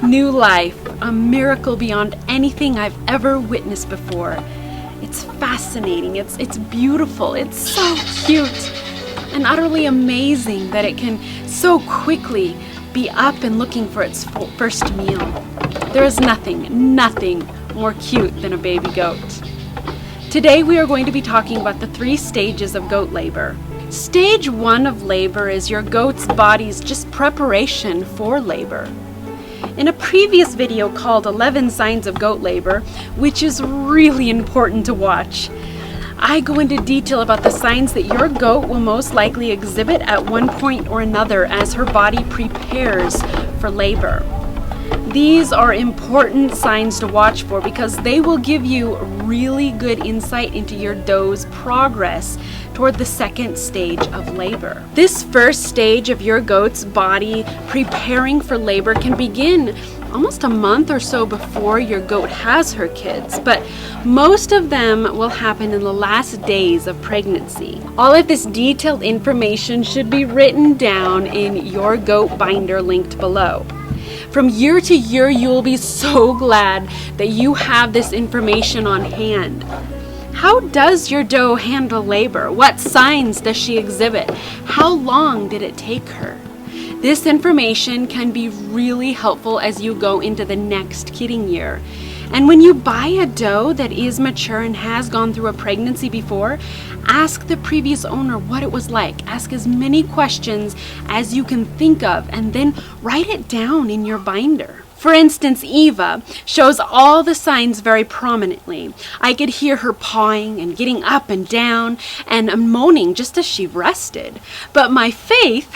New life, a miracle beyond anything I've ever witnessed before. It's fascinating, it's beautiful, it's so cute, and utterly amazing that it can so quickly be up and looking for its first meal. There is nothing more cute than a baby goat. Today we are going to be talking about the 3 stages of goat labor. Stage 1 of labor is your goat's body's just preparation for labor. In a previous video called 11 Signs of Goat Labor, which is really important to watch, I go into detail about the signs that your goat will most likely exhibit at one point or another as her body prepares for labor. These are important signs to watch for because they will give you really good insight into your doe's progress toward the 2nd stage of labor. This first stage of your goat's body preparing for labor can begin almost a month or so before your goat has her kids, but most of them will happen in the last days of pregnancy. All of this detailed information should be written down in your goat binder linked below. From year to year, you will be so glad that you have this information on hand. How does your doe handle labor? What signs does she exhibit? How long did it take her? This information can be really helpful as you go into the next kidding year. And when you buy a doe that is mature and has gone through a pregnancy before, ask the previous owner what it was like. Ask as many questions as you can think of and then write it down in your binder. For instance, Eva shows all the signs very prominently. I could hear her pawing and getting up and down and moaning just as she rested. But my Faith,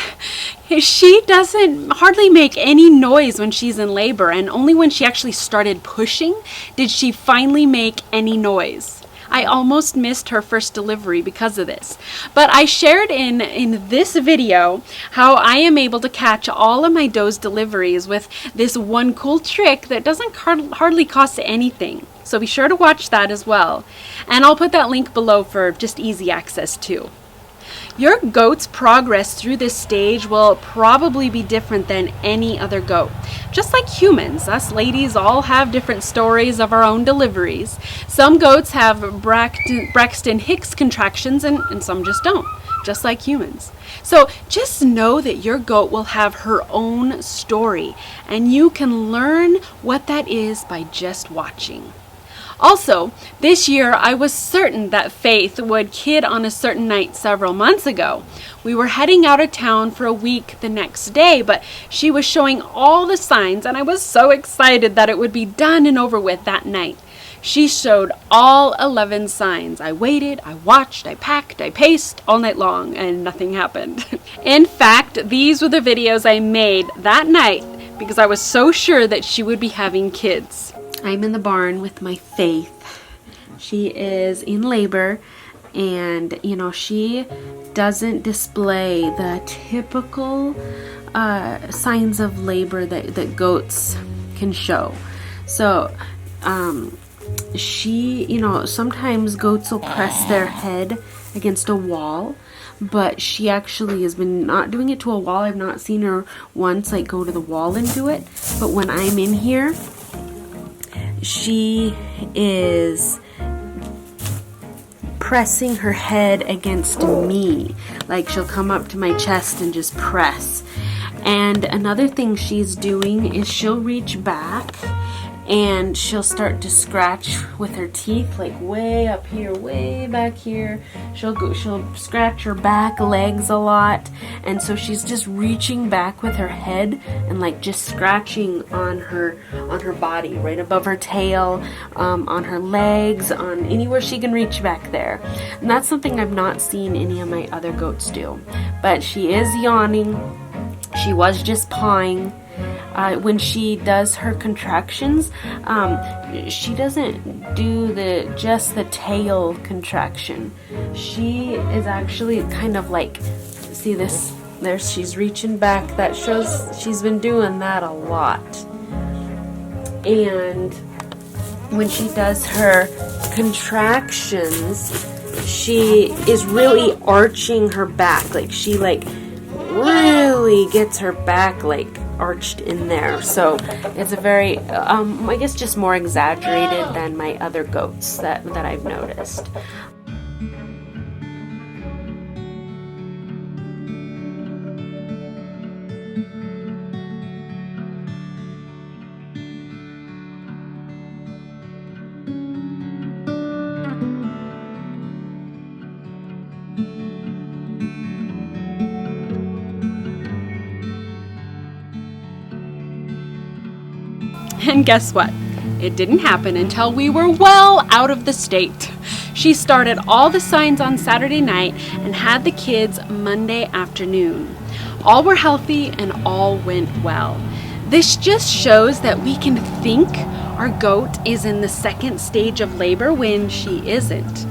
she doesn't hardly make any noise when she's in labor, and only when she actually started pushing did she finally make any noise. I almost missed her first delivery because of this. But I shared in this video how I am able to catch all of my doe's deliveries with this one cool trick that doesn't hardly cost anything. So be sure to watch that as well. And I'll put that link below for just easy access too. Your goat's progress through this stage will probably be different than any other goat. Just like humans, us ladies all have different stories of our own deliveries. Some goats have Braxton Hicks contractions and some just don't, just like humans. So just know that your goat will have her own story, and you can learn what that is by just watching. Also, this year I was certain that Faith would kid on a certain night several months ago. We were heading out of town for a week the next day, but she was showing all the signs and I was so excited that it would be done and over with that night. She showed all 11 signs. I waited, I watched, I packed, I paced all night long, and nothing happened. In fact, these were the videos I made that night because I was so sure that she would be having kids. I'm in the barn with my Faith. She is in labor, and she doesn't display the typical signs of labor that goats can show. So she, sometimes goats will press their head against a wall, but she actually has been not doing it to a wall. I've not seen her once go to the wall and do it, but when I'm in here, she is pressing her head against me. She'll come up to my chest and just press. And another thing she's doing is she'll reach back and she'll start to scratch with her teeth, way up here, way back here. She'll scratch her back legs a lot, and so she's just reaching back with her head and just scratching on her body, right above her tail, on her legs, on anywhere she can reach back there. And that's something I've not seen any of my other goats do. But she is yawning. She was just pawing. When she does her contractions, she doesn't do just the tail contraction. She is actually kind of see this, there she's reaching back. That shows she's been doing that a lot. And when she does her contractions, she is really arching her back. She really gets her back arched in there. So it's a very, I guess just more exaggerated than my other goats that I've noticed. And guess what? It didn't happen until we were well out of the state. She started all the signs on Saturday night and had the kids Monday afternoon. All were healthy and all went well. This just shows that we can think our goat is in the second stage of labor when she isn't.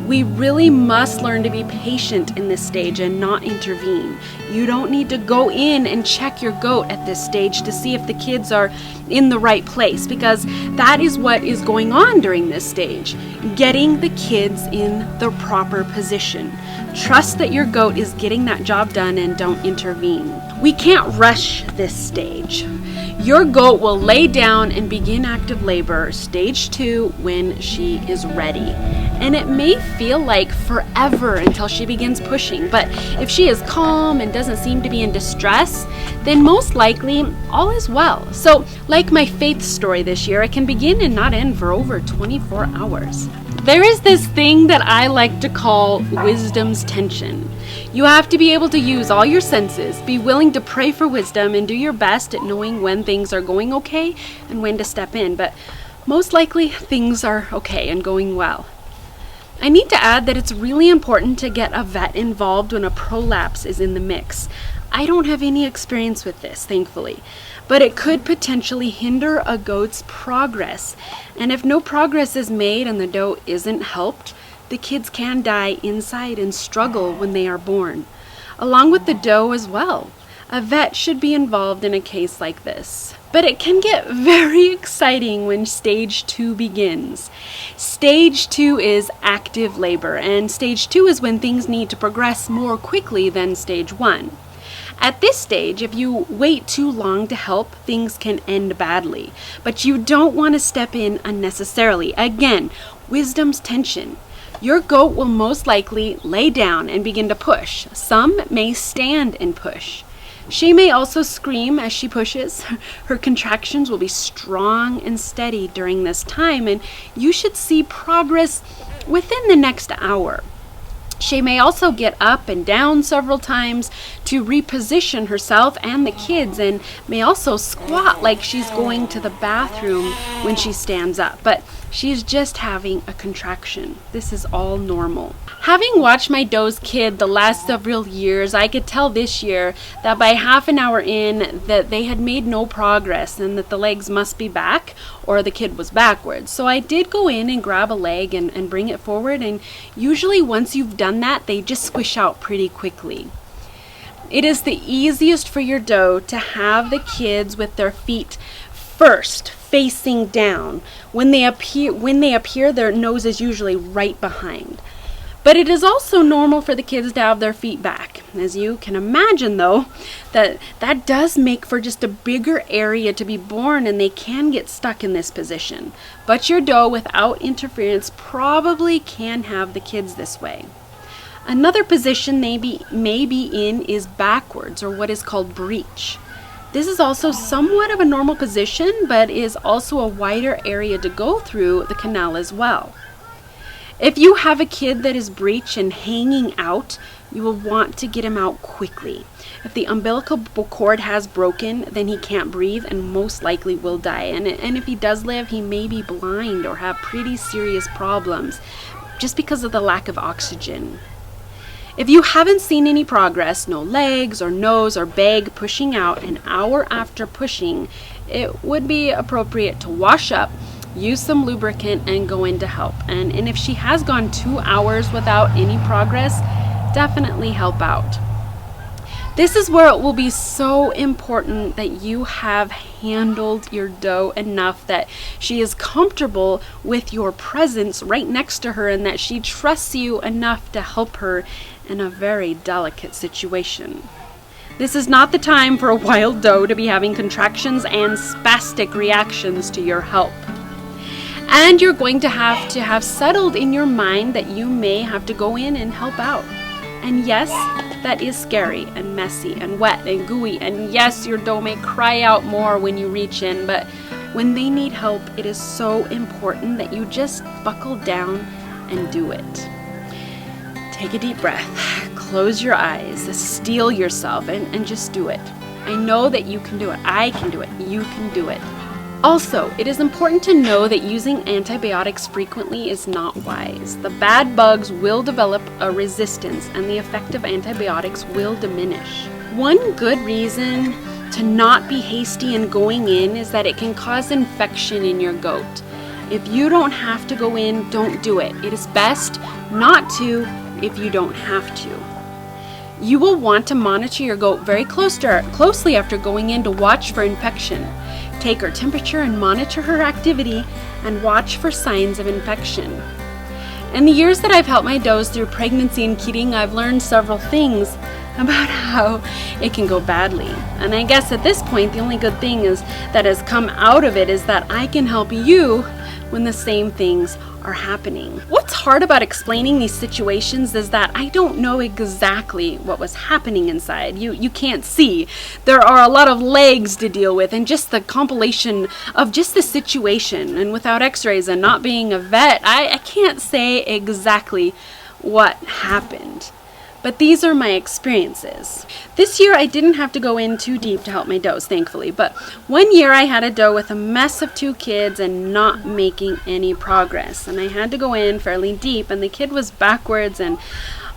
We really must learn to be patient in this stage and not intervene. You don't need to go in and check your goat at this stage to see if the kids are in the right place, because that is what is going on during this stage. Getting the kids in the proper position. Trust that your goat is getting that job done and don't intervene. We can't rush this stage. Your goat will lay down and begin active labor, stage 2, when she is ready. And it may feel like forever until she begins pushing, but if she is calm and doesn't seem to be in distress, then most likely all is well. So, like my faith story this year, it can begin and not end for over 24 hours. There is this thing that I like to call wisdom's tension. You have to be able to use all your senses, be willing to pray for wisdom, and do your best at knowing when things are going okay and when to step in. But most likely things are okay and going well. I need to add that it's really important to get a vet involved when a prolapse is in the mix. I don't have any experience with this, thankfully, but it could potentially hinder a goat's progress. And if no progress is made and the doe isn't helped, the kids can die inside and struggle when they are born, along with the doe as well. A vet should be involved in a case like this. But it can get very exciting when stage 2 begins. Stage 2 is active labor, and stage 2 is when things need to progress more quickly than stage 1. At this stage, if you wait too long to help, things can end badly. But you don't want to step in unnecessarily. Again, wisdom's tension. Your goat will most likely lay down and begin to push. Some may stand and push. She may also scream as she pushes. Her contractions will be strong and steady during this time, and you should see progress within the next hour. She may also get up and down several times to reposition herself and the kids, and may also squat like she's going to the bathroom when she stands up, but she's just having a contraction. This is all normal. Having watched my doe's kid the last several years, I could tell this year that by half an hour in that they had made no progress and that the legs must be back or the kid was backwards. So I did go in and grab a leg and bring it forward, and usually once you've done that, they just squish out pretty quickly. It is the easiest for your doe to have the kids with their feet first facing down. When they appear, their nose is usually right behind. But it is also normal for the kids to have their feet back. As you can imagine, though, that does make for just a bigger area to be born, and they can get stuck in this position. But your doe, without interference, probably can have the kids this way. Another position they may be in is backwards, or what is called breech. This is also somewhat of a normal position, but is also a wider area to go through the canal as well. If you have a kid that is breech and hanging out, you will want to get him out quickly. If the umbilical cord has broken, then he can't breathe and most likely will die. And if he does live, he may be blind or have pretty serious problems just because of the lack of oxygen. If you haven't seen any progress, no legs or nose or bag pushing out an hour after pushing, it would be appropriate to wash up, use some lubricant, and go in to help. And if she has gone 2 hours without any progress, definitely help out. This is where it will be so important that you have handled your doe enough that she is comfortable with your presence right next to her and that she trusts you enough to help her in a very delicate situation. This is not the time for a wild doe to be having contractions and spastic reactions to your help. And you're going to have settled in your mind that you may have to go in and help out. And yes, that is scary and messy and wet and gooey. And yes, your doe may cry out more when you reach in, but when they need help, it is so important that you just buckle down and do it. Take a deep breath, close your eyes, steel yourself, and just do it. I know that you can do it. I can do it. You can do it. Also, it is important to know that using antibiotics frequently is not wise. The bad bugs will develop a resistance and the effect of antibiotics will diminish. One good reason to not be hasty in going in is that it can cause infection in your goat. If you don't have to go in, don't do it. It is best not to if you don't have to. You will want to monitor your goat very closely after going in to watch for infection. Take her temperature and monitor her activity and watch for signs of infection. In the years that I've helped my does through pregnancy and kidding, I've learned several things about how it can go badly. And I guess at this point, the only good thing is that has come out of it is that I can help you when the same things are happening. What's hard about explaining these situations is that I don't know exactly what was happening inside. You can't see. There are a lot of legs to deal with and just the compilation of just the situation. And without x-rays and not being a vet, I can't say exactly what happened. But these are my experiences. This year I didn't have to go in too deep to help my does, thankfully. But one year I had a doe with a mess of 2 kids and not making any progress. And I had to go in fairly deep and the kid was backwards and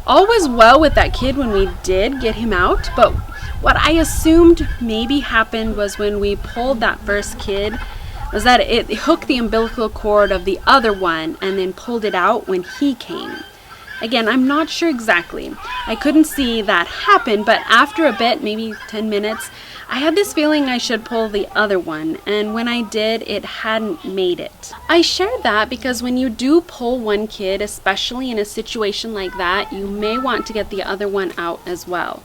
all was well with that kid when we did get him out. But what I assumed maybe happened was when we pulled that first kid was that it hooked the umbilical cord of the other one and then pulled it out when he came. Again, I'm not sure exactly. I couldn't see that happen, but after a bit, maybe 10 minutes, I had this feeling I should pull the other one, and when I did, it hadn't made it. I share that because when you do pull one kid, especially in a situation like that, you may want to get the other one out as well.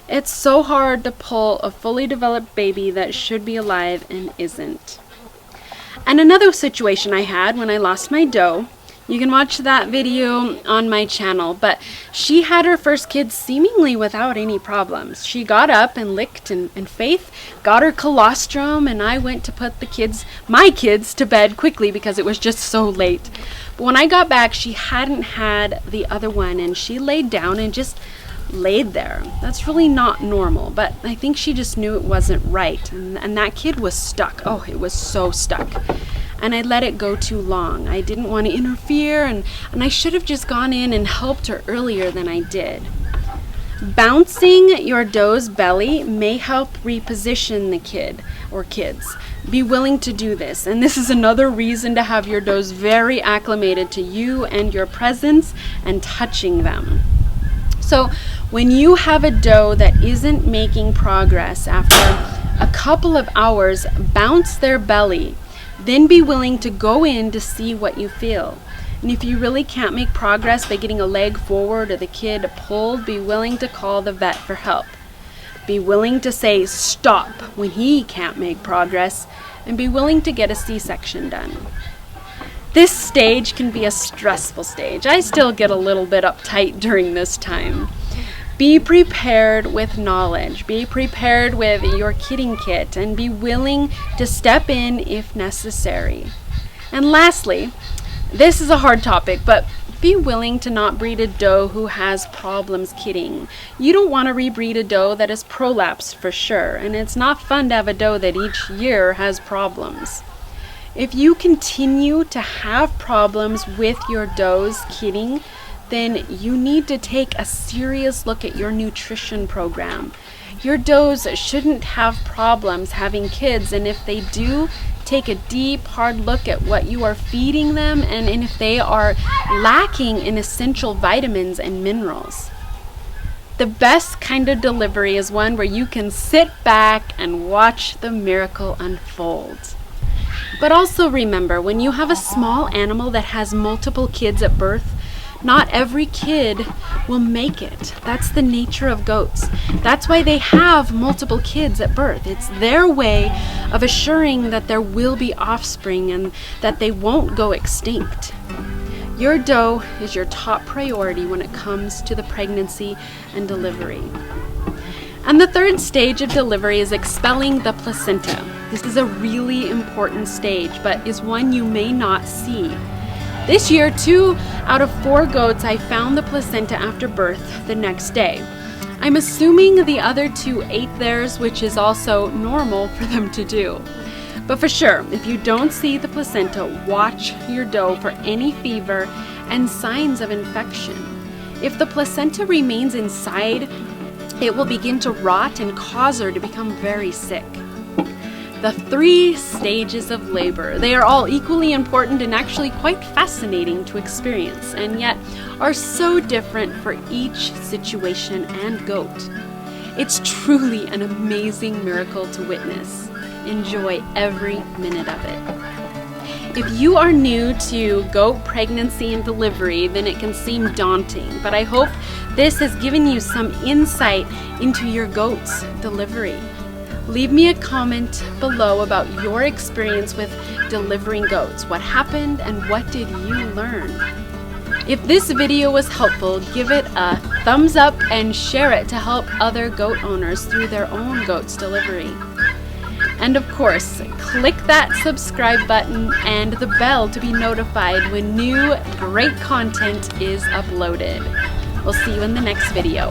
It's so hard to pull a fully developed baby that should be alive and isn't. And another situation I had when I lost my doe, you can watch that video on my channel, but she had her first kid seemingly without any problems. She got up and licked, and Faith got her colostrum, and I went to put my kids to bed quickly because it was just so late. But when I got back, she hadn't had the other one, and she laid down and just laid there. That's really not normal, but I think she just knew it wasn't right, and that kid was stuck. Oh, it was so stuck. And I let it go too long. I didn't want to interfere, and I should have just gone in and helped her earlier than I did. Bouncing your doe's belly may help reposition the kid or kids. Be willing to do this, and this is another reason to have your does very acclimated to you and your presence and touching them. So when you have a doe that isn't making progress after a couple of hours, bounce their belly. Then be willing to go in to see what you feel. And if you really can't make progress by getting a leg forward or the kid pulled, be willing to call the vet for help. Be willing to say stop when he can't make progress, and be willing to get a C-section done. This stage can be a stressful stage. I still get a little bit uptight during this time. Be prepared with knowledge. Be prepared with your kidding kit and be willing to step in if necessary. And lastly, this is a hard topic, but be willing to not breed a doe who has problems kidding. You don't want to rebreed a doe that is prolapsed for sure, and it's not fun to have a doe that each year has problems. If you continue to have problems with your doe's kidding, then you need to take a serious look at your nutrition program. Your does shouldn't have problems having kids, and if they do, take a deep, hard look at what you are feeding them and if they are lacking in essential vitamins and minerals. The best kind of delivery is one where you can sit back and watch the miracle unfold. But also remember, when you have a small animal that has multiple kids at birth, Not every kid will make it. That's the nature of goats. That's why they have multiple kids at birth. It's their way of assuring that there will be offspring and that they won't go extinct. Your doe is your top priority when it comes to the pregnancy and delivery. And the third stage of delivery is expelling the placenta. This is a really important stage, but is one you may not see. This year, 2 out of 4 goats I found the placenta after birth the next day. I'm assuming the other 2 ate theirs, which is also normal for them to do. But for sure, if you don't see the placenta, watch your doe for any fever and signs of infection. If the placenta remains inside, it will begin to rot and cause her to become very sick. The 3 stages of labor. They are all equally important and actually quite fascinating to experience, and yet are so different for each situation and goat. It's truly an amazing miracle to witness. Enjoy every minute of it. If you are new to goat pregnancy and delivery, then it can seem daunting, but I hope this has given you some insight into your goat's delivery. Leave me a comment below about your experience with delivering goats. What happened and what did you learn? If this video was helpful, give it a thumbs up and share it to help other goat owners through their own goat's delivery. And of course, click that subscribe button and the bell to be notified when new great content is uploaded. We'll see you in the next video.